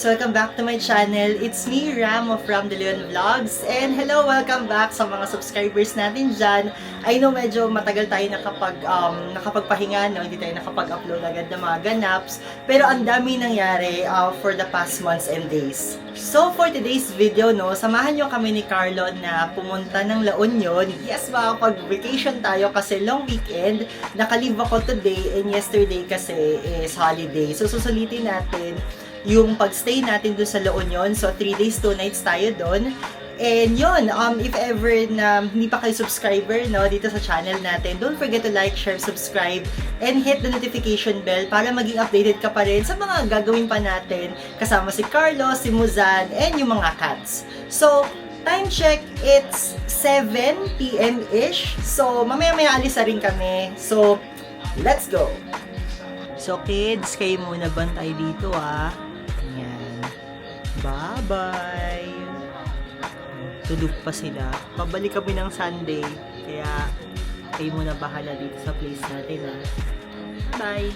guys! Welcome back to my channel. It's me, Ram of Ram De Leon Vlogs. And hello, welcome back sa mga subscribers natin dyan. I know medyo matagal tayo nakapagpahinga, no? Hindi tayo nakapag-upload agad ng mga ganaps. Pero ang dami nangyari for the past months and days. So for today's video, no, samahan nyo kami ni Carlo na pumunta ng La Union. Yes, makapag-vacation tayo kasi long weekend. Nakalive ako today and yesterday kasi is holiday. So susulitin natin yung pagstay natin dun sa La Union. So 3 days, 2 nights tayo dun. And yun, if ever na hindi pa kayo subscriber, no, dito sa channel natin, don't forget to like, share, subscribe, and hit the notification bell para maging updated ka pa rin sa mga gagawin pa natin kasama si Carlo, si Muzan, and yung mga cats. So, time check, it's 7 p.m.-ish. So, mamaya-maya alis na rin kami. So, let's go! So, kids, kayo muna bantay dito, ah. Ayan. Bye-bye! Tulog pa sila. Pabalik kami ng Sunday. Kaya, kayo muna bahala dito sa place natin, ah. Bye!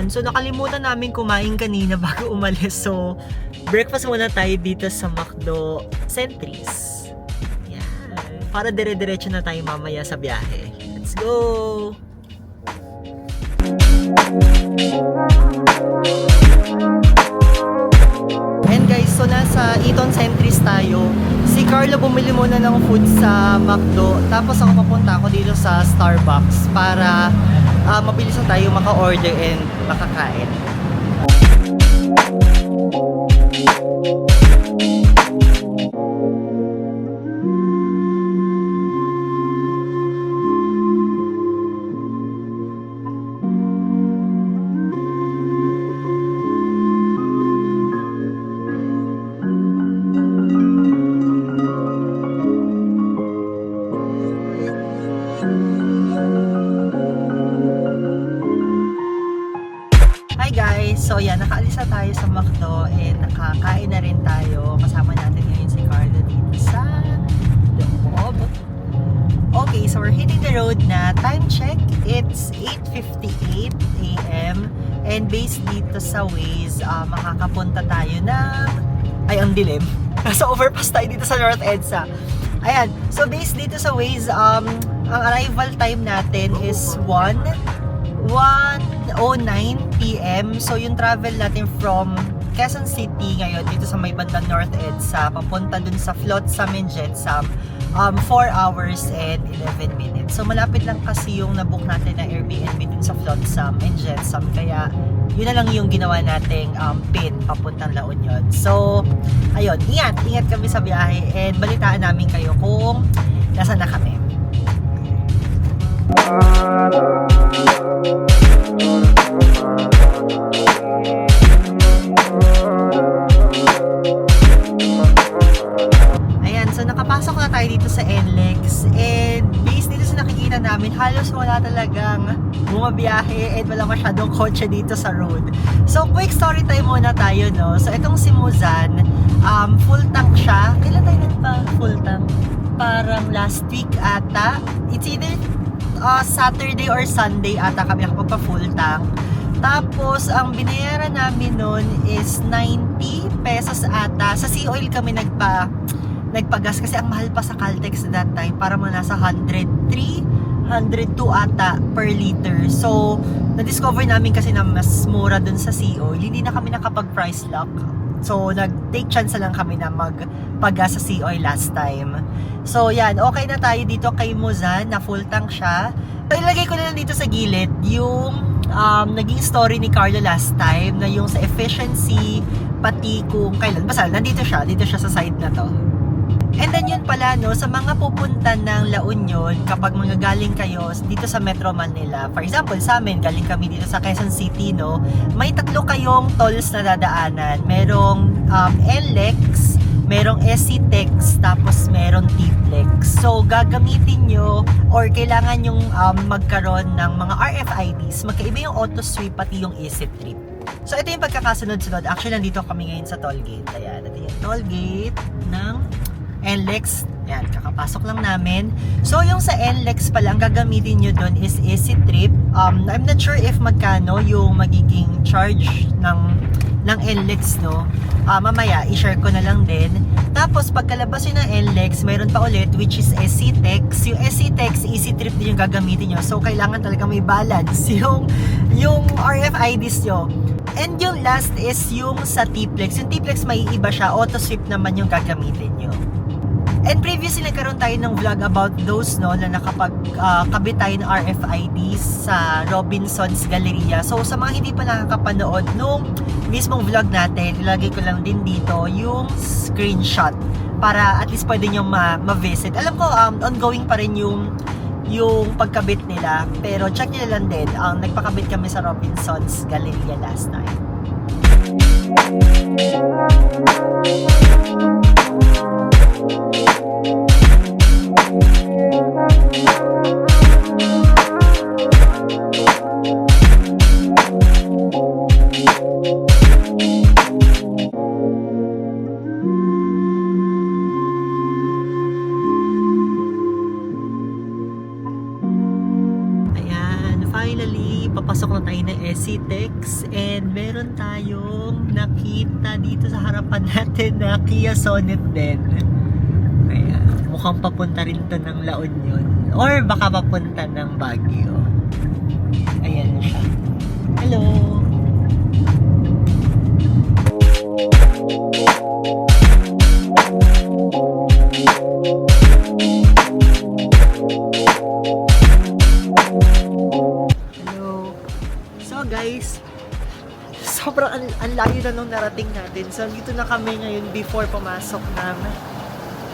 So, nakalimutan namin kumain kanina bago umalis. So, breakfast muna tayo dito sa McDo Centris. Yan. Para dire-diretso na tayo mamaya sa biyahe. Let's go! And guys, so nasa Eton Centris tayo. Si Carlo bumili muna ng food sa McDo. Tapos ako papunta ako dito sa Starbucks para mabilis na tayo maka-order and makakain. So yan, nakaalis na tayo sa McDo and nakakain na rin tayo. Kasama natin ngayon si Carlo dito sa loob. Okay, so we're hitting the road na. Time check, it's 8:58 a.m. And based dito sa Waze, makakapunta tayo ng... Ay, ang dilim. Nasa overpass tayo dito sa North EDSA. Ayan, so based dito sa Waze, ang arrival time natin is 1:09 p.m. So, yung travel natin from Quezon City ngayon, dito sa may bandang North EDSA, papunta dun sa Flotsam and Jetsam, 4 hours and 11 minutes. So, malapit lang kasi yung nabook natin na Airbnb dun sa Flotsam and Jetsam. Kaya, yun na lang yung ginawa nating pin papuntang La Union. So, ayun, ingat kami sa biyahe and balitaan namin kayo kung nasa na kami. Ayan, so nakapasok na tayo dito sa NLEX and based dito sa nakikita namin, halos wala talagang bumabiyahe and wala masyadong kotse dito sa road. So quick story time muna tayo, no? So itong si Muzan, full tank siya. Kailan tayo nagpa-full tank? Parang last week ata. It's either Saturday or Sunday ata kami nakapagpa-full tank. Tapos, ang binayaran namin nun is 90 pesos ata. Sa Sea Oil kami nagpagas kasi ang mahal pa sa Caltex that time. Para mga nasa 103, 102 ata per liter. So, na-discover namin kasi na mas mura dun sa Sea Oil. Hindi na kami nakapag-price lock. So, nag-take chance lang kami na magpagas sa Sea Oil last time. So, yan. Okay na tayo dito kay Muzan na full tank siya. So, ilagay ko na lang dito sa gilid yung naging story ni Carlo last time na yung sa efficiency pati kung kailan. Basta, nandito siya sa side na to. And then yun pala, no, sa mga pupunta ng La Union, kapag mga galing kayo dito sa Metro Manila, for example, sa amin, galing kami dito sa Quezon City, no, may tatlo kayong tolls na dadaanan. Merong NLEX, merong SCTEX, tapos merong TPLEX. So, gagamitin nyo, or kailangan yung magkaroon ng mga RFIDs. Magkaiba yung AutoSweep, pati yung EasyTrip. So, ito yung pagkakasunod-sunod. Actually, nandito kami ngayon sa toll gate. Ayan, ito yung toll gate ng NLEX. Ayan, kakapasok lang namin. So, yung sa NLEX pala, ang gagamitin nyo doon is EasyTrip. I'm not sure if magkano yung magiging charge ng NLEX, no? Mamaya, i-share ko na lang din. Tapos, pagkalabas yun ng NLEX, mayroon pa ulit, which is SCTEX. Yung SCTEX, EasyTrip din yung gagamitin nyo. So, kailangan talaga may balance yung RFIDs nyo. And yung last is yung sa TPLEX. Yung TPLEX may iba siya, AutoSweep naman yung gagamitin nyo. And previously, nagkaroon tayo ng vlog about those, no, na nakapagkabit tayo ng RFIDs sa Robinson's Galleria. So, sa mga hindi pa nakakapanood nung mismong vlog natin, ilagay ko lang din dito yung screenshot para at least pwede nyo ma-visit. Alam ko, ongoing pa rin yung pagkabit nila, pero check nyo lang din. Nagpakabit kami sa Robinson's Galleria last time. Finally, papasok na tayo ng SCTEX and meron tayong nakita dito sa harapan natin na Kia Sonet din. Ayan, mukhang papunta rin to ng La Union or baka papunta ng Baguio. Ayan siya. Hello! Guys, sobrang ang layo na nung narating natin. So, dito na kami ngayon before pumasok ng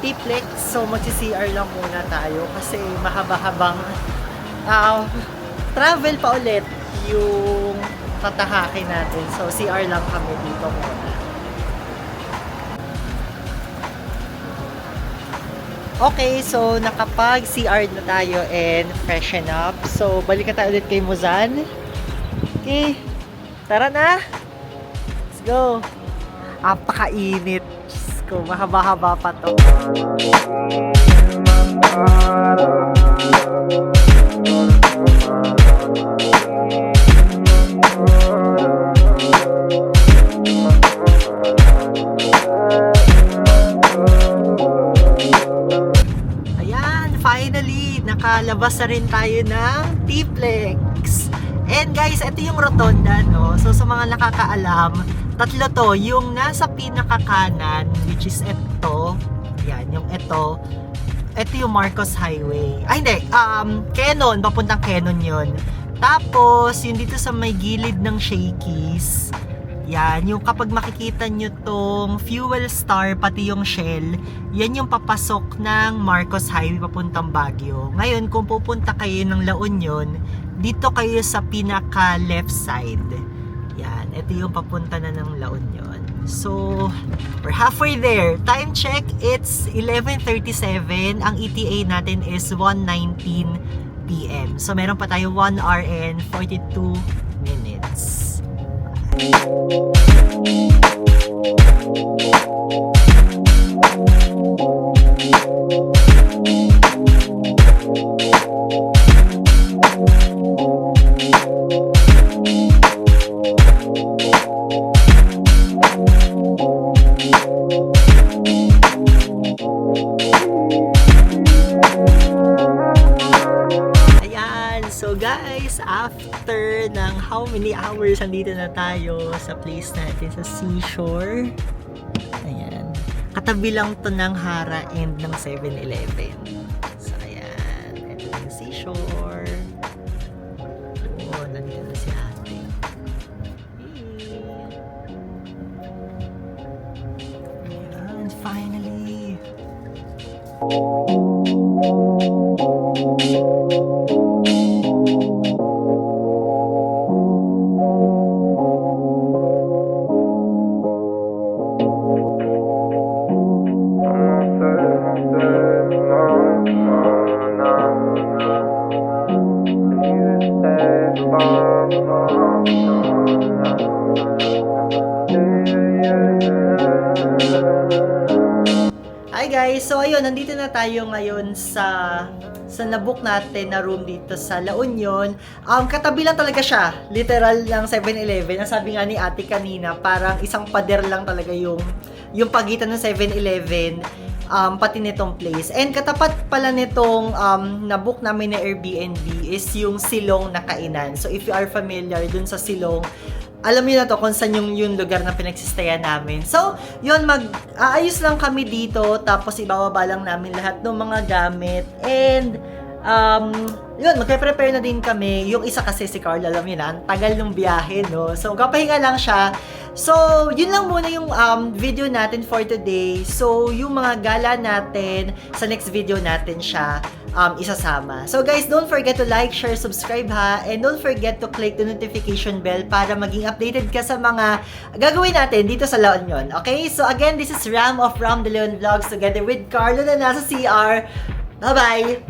TPLEX. So, magsi-CR lang muna tayo kasi mahaba-habang travel pa ulit yung tatahakin natin. So, CR lang kami dito muna. Okay, so nakapag-CR na tayo and freshen up. So, balik na tayo ulit kay Muzan. Okay, tara na. Let's go. Apakainit. Diyos ko, mahaba-haba pa to. Ayan, finally, nakalabas na rin tayo ng TPLEX. And guys, ito yung rotonda, no? So, sa mga nakakaalam, tatlo to. Yung nasa pinakakanan, which is ito. Yan, yung ito. Ito yung Marcos Highway. Ay, hindi. Quezon. Papuntang Quezon yun. Tapos, yung dito sa may gilid ng Shakey's. Yan, yung kapag makikita nyo tong Fuel Star, pati yung Shell, yan yung papasok ng Marcos Highway papuntang Baguio. Ngayon, kung pupunta kayo ng La Union, dito kayo sa pinaka left side. Yan, ito yung papunta na ng La Union. So, we're halfway there. Time check, it's 11:37. Ang ETA natin is 1:19 PM. So, meron pa tayo 1 hour and 42 minutes. So guys, after ng how many hours nandito na tayo sa place natin sa seashore. Ayan. Katabi lang to ng Hara and ng 7-Eleven. So ayan. Ito yung seashore. Oh, nandito na si ate. Ayan, finally. Hi guys! So ayun, nandito na tayo ngayon sa nabook natin na room dito sa La Union. Katabi lang talaga siya. Literal lang 7-Eleven. Ang sabi nga ni ate kanina, parang isang pader lang talaga yung pagitan ng 7-Eleven pati nitong place. And katapat pala nitong nabook namin na Airbnb is yung Silong na kainan. So if you are familiar dun sa Silong, alam niyo na to kung saan yung lugar na pinagsistayan namin. So, yun, aayos lang kami dito, tapos ibababa lang namin lahat ng mga gamit. And, yun, magpe-prepare na din kami. Yung isa kasi si Carl, alam niyo na, ang tagal ng biyahe, no? So, kapahinga lang siya. So, yun lang muna yung video natin for today. So, yung mga gala natin, sa next video natin siya isasama. So guys, don't forget to like, share, subscribe ha, and don't forget to click the notification bell para maging updated ka sa mga gagawin natin dito sa La Union. Okay? So again, this is Ram of Ram De Leon Vlogs together with Carlo na nasa CR. Bye-bye!